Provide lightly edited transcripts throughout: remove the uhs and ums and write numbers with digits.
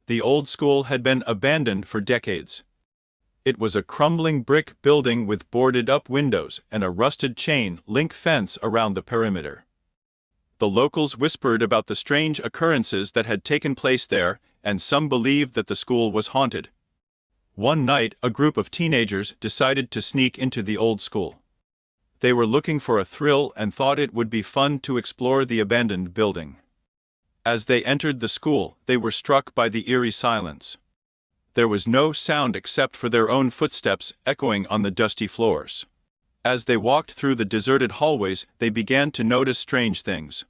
The old school had been abandoned for decades. It was a crumbling brick building with boarded-up windows and a rusted chain-link fence around the perimeter. The locals whispered about the strange occurrences that had taken place there, and some believed that the school was haunted. One night, a group of teenagers decided to sneak into the old school. They were looking for a thrill and thought it would be fun to explore the abandoned building. As they entered the school, they were struck by the eerie silence. There was no sound except for their own footsteps echoing on the dusty floors. As they walked through the deserted hallways, they began to notice strange things.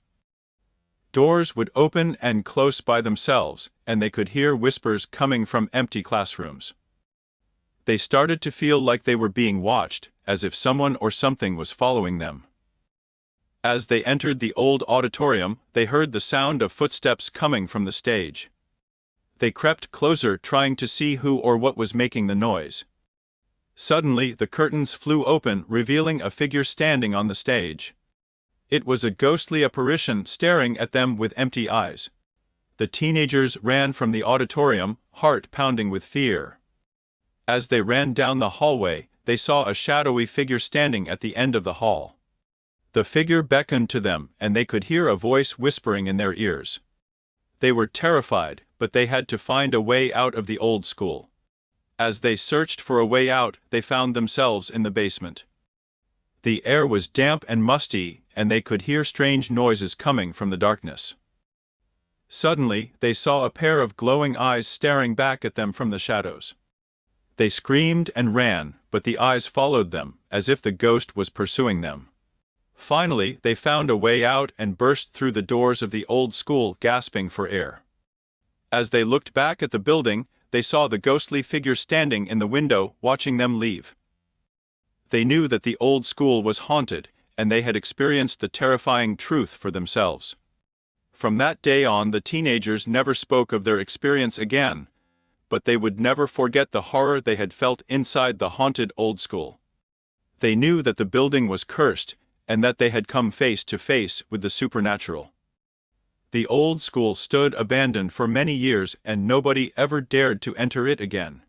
Doors would open and close by themselves, and they could hear whispers coming from empty classrooms. They started to feel like they were being watched, as if someone or something was following them. As they entered the old auditorium, they heard the sound of footsteps coming from the stage. They crept closer, trying to see who or what was making the noise. Suddenly, the curtains flew open, revealing a figure standing on the stage. It was a ghostly apparition staring at them with empty eyes. The teenagers ran from the auditorium, heart pounding with fear. As they ran down the hallway, they saw a shadowy figure standing at the end of the hall. The figure beckoned to them, and they could hear a voice whispering in their ears. They were terrified, but they had to find a way out of the old school. As they searched for a way out, they found themselves in the basement. The air was damp and musty, and they could hear strange noises coming from the darkness. Suddenly, they saw a pair of glowing eyes staring back at them from the shadows. They screamed and ran, but the eyes followed them, as if the ghost was pursuing them. Finally, they found a way out and burst through the doors of the old school, gasping for air. As they looked back at the building, they saw the ghostly figure standing in the window, watching them leave. They knew that the old school was haunted, and they had experienced the terrifying truth for themselves. From that day on, the teenagers never spoke of their experience again, but they would never forget the horror they had felt inside the haunted old school. They knew that the building was cursed, and that they had come face to face with the supernatural. The old school stood abandoned for many years, and nobody ever dared to enter it again.